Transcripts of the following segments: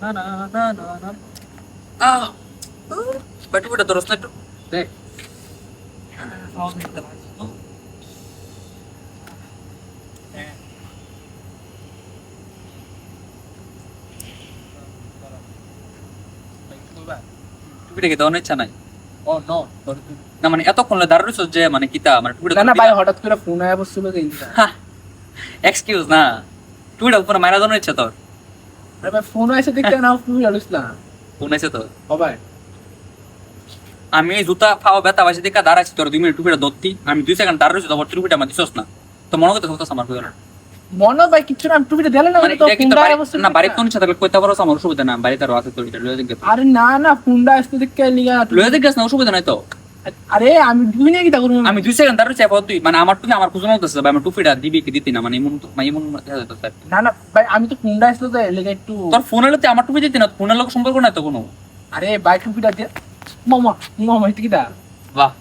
না না না না না ভাই টুপিটা ধরস না একটু দেখ টুপিটা কি দেওয়ার ইচ্ছা নাই ও নো না মানে এতক্ষণ দাঁড়ানো যে মানে কিতা মানে টুপিটা না না ভাই হঠাৎ করে ফোন আয়া বসছিল যে এক্সকিউজ না টুপিটা উপরে মারা দেওয়ার ইচ্ছা তোর আরে ভাই ফোন আইছে দেখতে না তুমি জানিসলা ফোন আছে তো ও ভাই আমি জুতা পাওয়া ব্যথা পাইছি দেখা দাঁড়াইছি তোর 2 মিনিট টুপিটা ধরতি আমি 2 সেকেন্ড দাঁড়াইছি তোর টুপিটা আমার দিছস না তো মনে করতে হতো আমার কইরা মনে ভাই কিছু না আমি টুপিটা দিলে না মানে তো এটা কি ফোন তো আয়া বসছিল না বাড়িতে কোন ইচ্ছা থাকলে কইতে পারো আমার অসুবিধা না বাড়িতে আর আছে তো এটা লয়ে দেখতে আরে না না ফোনটা আসতে দেখতে লিগা লয়ে দেখছ না অসুবিধা নাই তো আরে আমি দুই নিয়ে কি তা করব আমি 2 সেকেন্ড দাঁড়াইছি আপা তুই মানে আমার টুপি আমার খুঁজে নতেছে ভাই আমার টুপিটা দিবি কি দিতি না মানে এমন দেখা যেত স্যার না না ভাই আমি তো ফোনটা আসলো তো লিগা একটু তোর ফোন এলে তুই আমার টুপি দিতি না ফোনের লোক সম্পর্ক নাই তো কোনো আরে ভাই টুপিটা দিয়ে মামা মামা এটা কি দা বাহ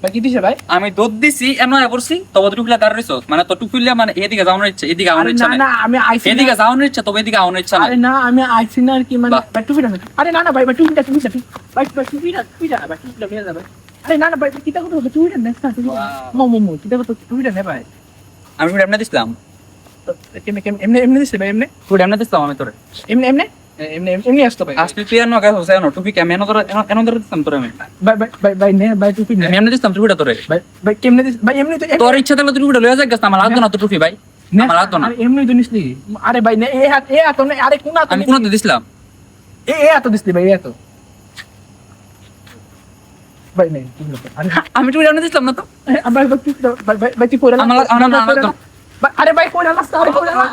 ভাই কি দিছে ভাই আমি দুধ দিছি এমন পড়ছি তবে টুপিলা দাঁড়াইছ মানে তো টুপিলা মানে এদিকে যাওয়ার ইচ্ছা এদিকে আরে আওয়ার ইচ্ছা না নাই না আমি আইছি না। এদিকে যাওয়ার ইচ্ছা তবে এদিকে আওয়ার ইচ্ছা নাই আরে না আমি আইছি না আর কি মানে বাহ। ভাই টুপিটা না। আরে না না ভাই ভাই টুপিটা ভাই ভাই টুপিটা ভাই টুপিটা নিয়ে যাবে আরে না না ভাই কি তা করতে টুপিটা নেক্সট না টুপিটা মামা মামা কি তা করতে টুপিটা নে ভাই আমি টুপিটা এমনি দিছিলাম তো কেমনে কেমনে এমনি এমনি দিছে ভাই এমনি টুপিটা এমনি দিছিলাম আমি তোরে এমনি এমনি এমনি এমনি আসতো ভাই আসলে তুই এনো গাছ হইছে এনো টুপি কেমন এনো ধরে দিছিলাম তোরে আমি ভাই ভাই ভাই ভাই নে ভাই টুপি নে আমি এমনি দিছিলাম টুপিটা তোরে ভাই ভাই কেমনে দিছ ভাই এমনি তো তোর ইচ্ছা থাকলে তুই টুপিটা লয়ে যাস গাছ আমার লাগতো না তো টুপি ভাই আমার লাগতো না আরে এমনি তো নিসলি আরে ভাই নে এ হাত নে আরে কোন হাত আমি কোনতে দিছিলাম এ হাত দিসলি ভাই এ হাত ভাই নে আরে আমি টুপিটা এমনি দিছিলাম না তো ভাই ভাই ভাই ভাই তুই পড়ে আমার লাগতো না আরে ভাই পড়ে না আরে পড়ে না